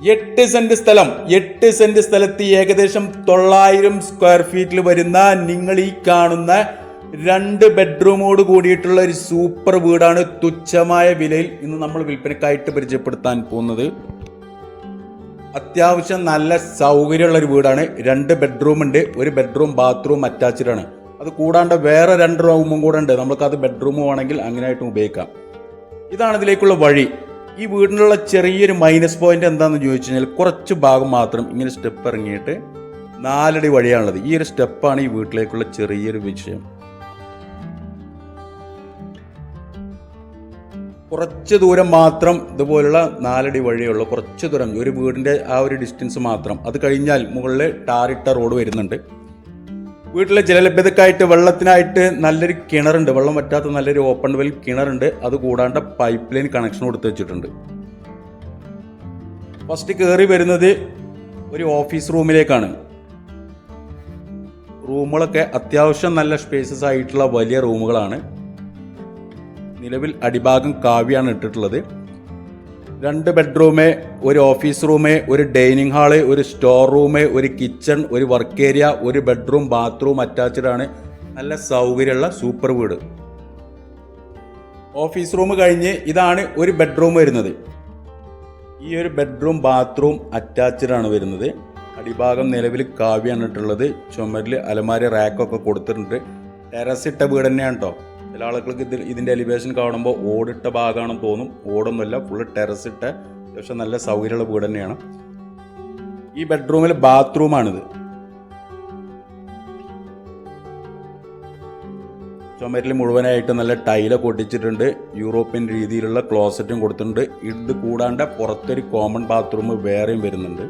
8 saint സ്ഥലത്ത് ഏകദേശം 900 square ഫീറ്റിൽ വരുന്ന നിങ്ങൾ ഈ കാണുന്ന 2 ബെഡ്റൂമോട് കൂടിയിട്ടുള്ള ഒരു സൂപ്പർ വീടാണ് തുച്ഛമായ വിലയിൽ ഇന്ന് നമ്മൾ വിൽപ്പനക്കായിട്ട് പരിചയപ്പെടുത്താൻ പോകുന്നത്. അത്യാവശ്യം നല്ല സൗകര്യമുള്ള ഒരു വീടാണ്. 2 ബെഡ്റൂം ഉണ്ട്, ഒരു ബെഡ്റൂം ബാത്റൂം അറ്റാച്ച്ഡ് ആണ്. അത് കൂടാണ്ട് വേറെ 2 റൂമും കൂടെ ഉണ്ട്. നമുക്കത് ബെഡ്റൂം ആണെങ്കിൽ അങ്ങനെയായിട്ടും ഉപയോഗിക്കാം. ഇതാണ് ഇതിലേക്കുള്ള വഴി. ഈ വീടിനുള്ള ചെറിയൊരു മൈനസ് പോയിന്റ് എന്താണെന്ന് ചോദിച്ചു കഴിഞ്ഞാൽ കുറച്ച് ഭാഗം മാത്രം ഇങ്ങനെ സ്റ്റെപ്പ് ഇറങ്ങിയിട്ട് 4 അടി വഴിയാണുള്ളത്. ഈ ഒരു സ്റ്റെപ്പാണ് ഈ വീട്ടിലേക്കുള്ള ചെറിയൊരു വിഷയം. കുറച്ച് ദൂരം മാത്രം ഇതുപോലുള്ള 4 അടി വഴിയുള്ളൂ. കുറച്ച് ദൂരം, ഒരു വീടിൻ്റെ ആ ഒരു ഡിസ്റ്റൻസ് മാത്രം. അത് കഴിഞ്ഞാൽ മുകളിൽ ടാറിട്ട റോഡ് വരുന്നുണ്ട്. വീട്ടിലെ ജലലഭ്യതക്കായിട്ട് വെള്ളത്തിനായിട്ട് നല്ലൊരു കിണറുണ്ട്. വെള്ളം പറ്റാത്ത നല്ലൊരു ഓപ്പൺ വെൽ കിണറുണ്ട്. അത് കൂടാണ്ട് പൈപ്പ് ലൈൻ കണക്ഷൻ കൊടുത്ത് വെച്ചിട്ടുണ്ട്. ഫസ്റ്റ് കയറി വരുന്നത് ഒരു ഓഫീസ് റൂമിലേക്കാണ്. റൂമുകളൊക്കെ അത്യാവശ്യം നല്ല സ്പേസസ് ആയിട്ടുള്ള വലിയ റൂമുകളാണ്. നിലവിൽ അടിഭാഗം കാവ്യാണ് ഇട്ടിട്ടുള്ളത്. 2 ബെഡ്റൂമ്, ഒരു ഓഫീസ് റൂമ്, ഒരു ഡൈനിങ് ഹാള്, ഒരു സ്റ്റോർ റൂമ്, ഒരു കിച്ചൺ, ഒരു വർക്ക് ഏരിയ, ഒരു ബെഡ്റൂം ബാത്റൂം അറ്റാച്ച്ഡ് ആണ്. നല്ല സൗകര്യമുള്ള സൂപ്പർ വീട്. ഓഫീസ് റൂം കഴിഞ്ഞ് ഇതാണ് ഒരു ബെഡ്റൂം വരുന്നത്. ഈ ഒരു ബെഡ്റൂം ബാത്റൂം അറ്റാച്ച്ഡ് ആണ് വരുന്നത്. അടിഭാഗം നിലവിൽ കാവ്യാണ് ഇട്ടുള്ളത്. ചുമരിൽ അലമാരി റാക്കൊക്കെ കൊടുത്തിട്ടുണ്ട്. ടെറസ് ഇട്ട വീട് തന്നെയാണ് കേട്ടോ. ചില ആളുകൾക്ക് ഇതിൻ്റെ എലിവേഷൻ കാണുമ്പോൾ ഓടിട്ട ഭാഗമാണെന്ന് തോന്നും. ഓടൊന്നുമല്ല, ഫുള്ള് ടെറസ് ഇട്ട അത്യാവശ്യം നല്ല സൗകര്യമുള്ള വീട് തന്നെയാണ്. ഈ ബെഡ്റൂമിൽ ബാത്റൂമാണിത്. ചുമരിൽ മുഴുവനായിട്ട് നല്ല ടൈലൊക്കെ ഒട്ടിച്ചിട്ടുണ്ട്. യൂറോപ്യൻ രീതിയിലുള്ള ക്ലോസറ്റും കൊടുത്തിട്ടുണ്ട്. ഇത് കൂടാണ്ട് പുറത്തൊരു കോമൺ ബാത്റൂം വേറെയും വരുന്നുണ്ട്.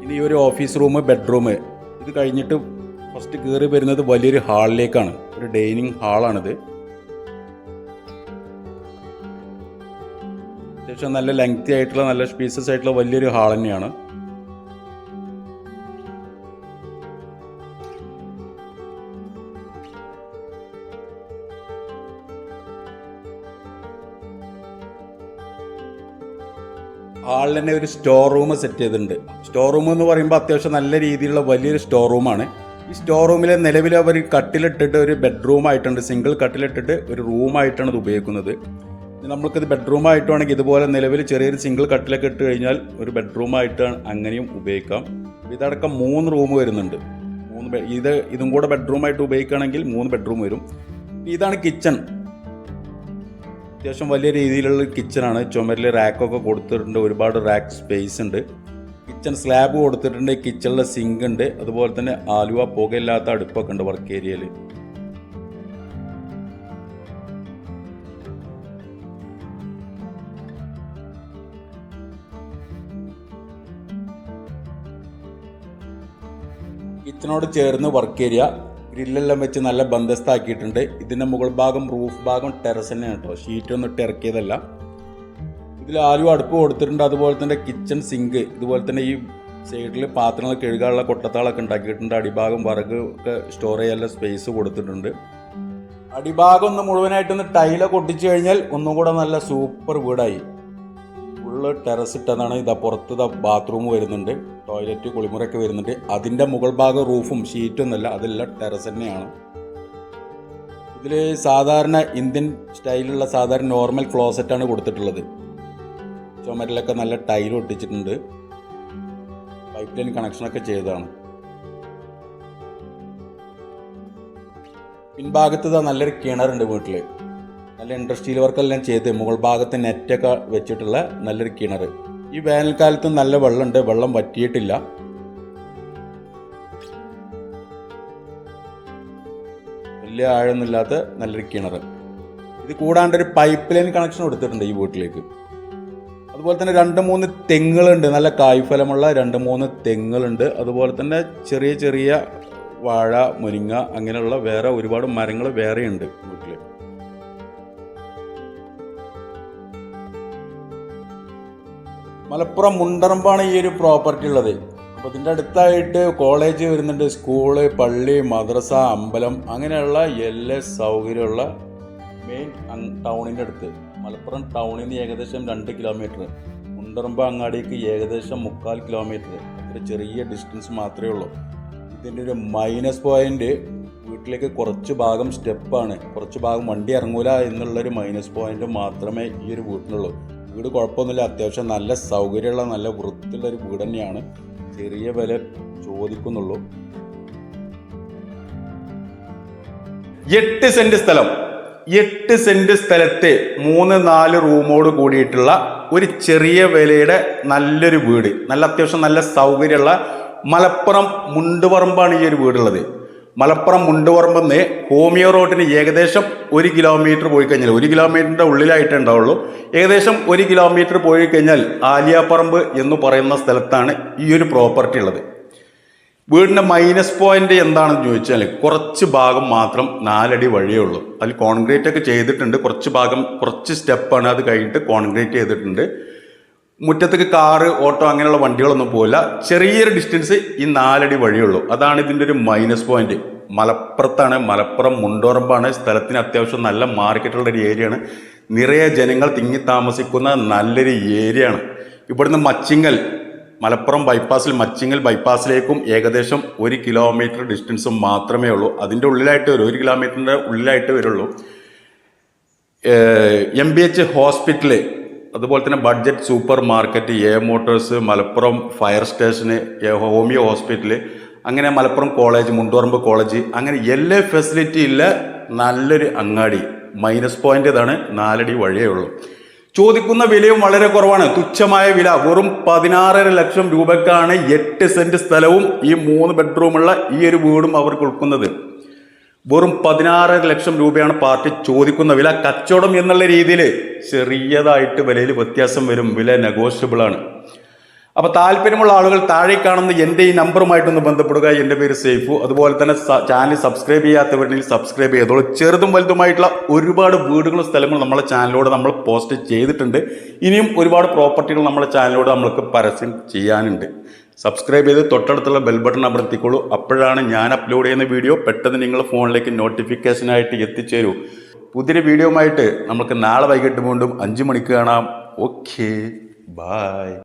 ഇനി ഒരു ഓഫീസ് റൂം, ബെഡ്റൂം. ഇത് കഴിഞ്ഞിട്ട് ഫസ്റ്റ് കയറി വരുന്നത് വലിയൊരു ഹാളിലേക്കാണ്. ഒരു ഡൈനിങ് ഹാളാണിത്. അത്യാവശ്യം നല്ല ലെങ്തി ആയിട്ടുള്ള നല്ല സ്പേസസ് ആയിട്ടുള്ള വലിയൊരു ഹാൾ തന്നെയാണ്. ഹാളിൽ തന്നെ ഒരു സ്റ്റോർ റൂം സെറ്റ് ചെയ്തിട്ടുണ്ട്. സ്റ്റോർ റൂം എന്ന് പറയുമ്പോൾ അത്യാവശ്യം നല്ല രീതിയിലുള്ള വലിയൊരു സ്റ്റോർ റൂമാണ്. ഈ സ്റ്റോർ റൂമിൽ നിലവിൽ അവർ കട്ടിലിട്ടിട്ട് ഒരു ബെഡ്റൂം ആയിട്ടുണ്ട്. സിംഗിൾ കട്ടിലിട്ടിട്ട് ഒരു റൂമായിട്ടാണ് ഇത് ഉപയോഗിക്കുന്നത്. നമുക്കിത് ബെഡ്റൂം ആയിട്ടാണെങ്കിൽ ഇതുപോലെ നിലവിൽ ചെറിയൊരു സിംഗിൾ കട്ടിലൊക്കെ ഇട്ട് കഴിഞ്ഞാൽ ഒരു ബെഡ്റൂം ആയിട്ടാണ് അങ്ങനെയും ഉപയോഗിക്കാം. ഇതടക്കം 3 റൂം വരുന്നുണ്ട്. ഇതും കൂടെ ബെഡ്റൂം ആയിട്ട് ഉപയോഗിക്കുകയാണെങ്കിൽ 3 ബെഡ്റൂം വരും. ഇതാണ് കിച്ചൺ. അത്യാവശ്യം വലിയ രീതിയിലുള്ള കിച്ചണാണ്. ചുമരിൽ റാക്കൊക്കെ കൊടുത്തിട്ടുണ്ട്. ഒരുപാട് റാക്ക് സ്പേസ് ഉണ്ട്. കിച്ചൺ സ്ലാബ് കൊടുത്തിട്ടുണ്ട്. കിച്ചണിലെ സിങ്ക് ഉണ്ട്. അതുപോലെ തന്നെ ആലുവ പുകയില്ലാത്ത അടുപ്പൊക്കെ ഉണ്ട് വർക്ക് ഏരിയയിൽ. കിച്ചണോട് ചേർന്ന് വർക്ക് ഏരിയ, ഗ്രില്ലെല്ലാം വെച്ച് നല്ല ബന്ധസ്ഥാക്കിയിട്ടുണ്ട്. ഇതിൻ്റെ മുകൾ ഭാഗം റൂഫ് ഭാഗം ടെറസ് തന്നെയാണ് കേട്ടോ. ഷീറ്റൊന്നും ഇട്ട് ഇറക്കിയതല്ല. ഇതിൽ ആലുവ അടുപ്പ് കൊടുത്തിട്ടുണ്ട്. അതുപോലെ തന്നെ കിച്ചൺ സിങ്ക്, ഇതുപോലെ തന്നെ ഈ സൈഡിൽ പാത്രങ്ങൾ കഴുകാനുള്ള കൊട്ടത്താളൊക്കെ ഉണ്ടാക്കിയിട്ടുണ്ട്. അടിഭാഗം വിറക് ഒക്കെ സ്റ്റോർ ചെയ്യാനുള്ള സ്പേസ് കൊടുത്തിട്ടുണ്ട്. അടിഭാഗം ഒന്ന് മുഴുവനായിട്ടൊന്ന് ടൈലൊക്കെ ഒട്ടിച്ചു കഴിഞ്ഞാൽ ഒന്നും കൂടെ നല്ല സൂപ്പർ വീടായി. ഫുള്ള് ടെറസ് ഇട്ടതാണ്. ഇതാ പുറത്ത് ബാത്റൂം വരുന്നുണ്ട്, ടോയ്ലറ്റ് കുളിമുറയൊക്കെ വരുന്നുണ്ട്. അതിൻ്റെ മുകൾ ഭാഗം റൂഫും ഷീറ്റൊന്നുമല്ല, അതെല്ലാം ടെറസ് തന്നെയാണ്. ഇതിൽ സാധാരണ ഇന്ത്യൻ സ്റ്റൈലുള്ള സാധാരണ നോർമൽ ക്ലോസറ്റാണ് കൊടുത്തിട്ടുള്ളത്. ചുമരിലൊക്കെ നല്ല ടൈൽ ഒട്ടിച്ചിട്ടുണ്ട്. പൈപ്പ് ലൈൻ കണക്ഷനൊക്കെ ചെയ്തതാണ്. പിൻഭാഗത്ത് നല്ലൊരു കിണറുണ്ട് വീട്ടിൽ. നല്ല ഇൻഡസ്ട്രിയൽ വർക്കെല്ലാം ചെയ്ത് മുകൾ ഭാഗത്ത് നെറ്റൊക്കെ വെച്ചിട്ടുള്ള നല്ലൊരു കിണർ. ഈ വേനൽക്കാലത്ത് നല്ല വെള്ളമുണ്ട്, വെള്ളം വറ്റിയിട്ടില്ല. വലിയ ആഴമൊന്നുമില്ലാത്ത നല്ലൊരു കിണർ. ഇത് കൂടാണ്ട് ഒരു പൈപ്പ് ലൈൻ കണക്ഷൻ കൊടുത്തിട്ടുണ്ട് ഈ വീട്ടിലേക്ക്. അതുപോലെ തന്നെ 2-3 തെങ്ങുകളുണ്ട്. നല്ല കായ്ഫലമുള്ള 2-3 തെങ്ങുകളുണ്ട്. അതുപോലെ തന്നെ ചെറിയ ചെറിയ വാഴ, മുരിങ്ങ അങ്ങനെയുള്ള വേറെ ഒരുപാട് മരങ്ങൾ വേറെയുണ്ട് വീട്ടിൽ. മലപ്പുറം മുണ്ടറമ്പാണ് ഈ ഒരു പ്രോപ്പർട്ടി ഉള്ളത്. അപ്പോൾ ഇതിൻ്റെ അടുത്തായിട്ട് കോളേജ് വരുന്നുണ്ട്, സ്കൂള്, പള്ളി, മദ്രസ, അമ്പലം അങ്ങനെയുള്ള എല്ലാ സൗകര്യമുള്ള മെയിൻ ടൗണിൻ്റെ അടുത്ത് മലപ്പുറം ടൗണിൽ നിന്ന് ഏകദേശം 2 കിലോമീറ്റർ, മുണ്ടറമ്പ് അങ്ങാടിക്ക് ഏകദേശം 3/4 കിലോമീറ്റർ, അത്ര ചെറിയ ഡിസ്റ്റൻസ് മാത്രമേ ഉള്ളൂ. ഇതിൻ്റെ ഒരു മൈനസ് പോയിന്റ് വീട്ടിലേക്ക് കുറച്ച് ഭാഗം സ്റ്റെപ്പാണ്, കുറച്ച് ഭാഗം വണ്ടി ഇറങ്ങൂല എന്നുള്ളൊരു മൈനസ് പോയിന്റ് മാത്രമേ ഈ ഒരു വീട്ടിനുള്ളൂ. വീട് കുഴപ്പമൊന്നുമില്ല, അത്യാവശ്യം നല്ല സൗകര്യമുള്ള നല്ല വൃത്തിയുള്ള ഒരു വീട് തന്നെയാണ്. ചെറിയ വില ചോദിക്കുന്നുള്ളൂ. 8 സെന്റ് സ്ഥലം, 8 സെന്റ് സ്ഥലത്ത് 3-4 റൂമോട് കൂടിയിട്ടുള്ള ഒരു ചെറിയ വിലയുടെ നല്ലൊരു വീട്, നല്ല അത്യാവശ്യം നല്ല സൗകര്യമുള്ള മലപ്പുറം മുണ്ടുപറമ്പാണ് ഈ ഒരു വീടുള്ളത്. മലപ്പുറം മുണ്ടുപറമ്പിൽ നിന്ന് ഹോമിയോ റോഡിന് ഏകദേശം 1 കിലോമീറ്റർ പോയി കഴിഞ്ഞാൽ, 1 കിലോമീറ്ററിൻ്റെ ഉള്ളിലായിട്ട് ഉണ്ടാവുള്ളൂ, ഏകദേശം 1 കിലോമീറ്റർ പോയി കഴിഞ്ഞാൽ ആലിയാപ്പറമ്പ് എന്ന് പറയുന്ന സ്ഥലത്താണ് ഈ ഒരു പ്രോപ്പർട്ടി ഉള്ളത്. വീടിൻ്റെ മൈനസ് പോയിന്റ് എന്താണെന്ന് ചോദിച്ചാൽ കുറച്ച് ഭാഗം മാത്രം 4 അടി വഴിയേ ഉള്ളൂ. അതിൽ കോൺക്രീറ്റ് ഒക്കെ ചെയ്തിട്ടുണ്ട്, കുറച്ച് ഭാഗം കുറച്ച് സ്റ്റെപ്പാണ്, അത് കഴിഞ്ഞിട്ട് കോൺക്രീറ്റ് ചെയ്തിട്ടുണ്ട്. മുറ്റത്തേക്ക് കാറ് ഓട്ടോ അങ്ങനെയുള്ള വണ്ടികളൊന്നും പോകില്ല. ചെറിയൊരു ഡിസ്റ്റൻസ് ഈ 4 അടി വഴിയുള്ളൂ. അതാണ് ഇതിൻ്റെ ഒരു മൈനസ് പോയിന്റ്. മലപ്പുറത്താണ്, മലപ്പുറം മുണ്ടോറമ്പാണ്. സ്ഥലത്തിന് അത്യാവശ്യം നല്ല മാർക്കറ്റുള്ള ഒരു ഏരിയയാണ്, നിറയെ ജനങ്ങൾ തിങ്ങി താമസിക്കുന്ന നല്ലൊരു ഏരിയയാണ്. ഇവിടുന്ന് മച്ചിങ്ങൽ, മലപ്പുറം ബൈപ്പാസിൽ മച്ചിങ്ങൽ ബൈപ്പാസിലേക്കും ഏകദേശം 1 കിലോമീറ്റർ ഡിസ്റ്റൻസ് മാത്രമേ ഉള്ളൂ. അതിൻ്റെ ഉള്ളിലായിട്ട് വരും, 1 കിലോമീറ്ററിൻ്റെ ഉള്ളിലായിട്ട് വരുള്ളൂ. MBH ഹോസ്പിറ്റല്, അതുപോലെ തന്നെ budget supermarket, motors, Malappuram fire station, homeo hospital, അങ്ങനെ മലപ്പുറം കോളേജ്, മുണ്ടുപറമ്പ് കോളേജ്, അങ്ങനെ എല്ലാ ഫെസിലിറ്റി ഉള്ള നല്ലൊരു അങ്ങാടി. മൈനസ് പോയിന്റ് ഇതാണ്, 4 അടി വഴിയേ ഉള്ളൂ. ചോദിക്കുന്ന വിലയും വളരെ കുറവാണ്, തുച്ഛമായ വില. വെറും 16.5 ലക്ഷം രൂപക്കാണ് 8 സെന്റ് സ്ഥലവും ഈ 3 ബെഡ്റൂമുള്ള ഈ ഒരു വീടും അവർക്ക് കൊടുക്കുന്നത്. വെറും 16.5 ലക്ഷം രൂപയാണ് പാർട്ടി ചോദിക്കുന്ന വില. കച്ചവടം എന്നുള്ള രീതിയിൽ ചെറിയതായിട്ട് വിലയിൽ വ്യത്യാസം വരും, വില നെഗോഷ്യബിൾ ആണ്. അപ്പോൾ താല്പര്യമുള്ള ആളുകൾ താഴെ കാണുന്ന എൻ്റെ ഈ നമ്പറുമായിട്ടൊന്ന് ബന്ധപ്പെടുക. എൻ്റെ പേര് സേഫു. അതുപോലെ തന്നെ ചാനൽ സബ്സ്ക്രൈബ് ചെയ്യാത്തവരുണ്ടെങ്കിൽ സബ്സ്ക്രൈബ് ചെയ്തോളൂ. ചെറുതും വലുതുമായിട്ടുള്ള ഒരുപാട് വീടുകളും സ്ഥലങ്ങളും നമ്മളെ ചാനലിലൂടെ നമ്മൾ പോസ്റ്റ് ചെയ്തിട്ടുണ്ട്. ഇനിയും ഒരുപാട് പ്രോപ്പർട്ടികൾ നമ്മളെ ചാനലിലൂടെ നമ്മൾക്ക് പരസ്യം ചെയ്യാനുണ്ട്. സബ്സ്ക്രൈബ് ചെയ്ത് തൊട്ടടുത്തുള്ള ബെൽ ബട്ടൺ അമർത്തിക്കോളൂ. അപ്പോഴാണ് ഞാൻ അപ്ലോഡ് ചെയ്യുന്ന വീഡിയോ പെട്ടെന്ന് നിങ്ങളുടെ ഫോണിലേക്ക് നോട്ടിഫിക്കേഷനായിട്ട് എത്തിച്ചേരൂ. പുതിയൊരു വീഡിയോ ആയിട്ട് നമുക്ക് നാളെ വൈകിട്ട് വീണ്ടും 5 മണിക്ക് കാണാം. Okay, by.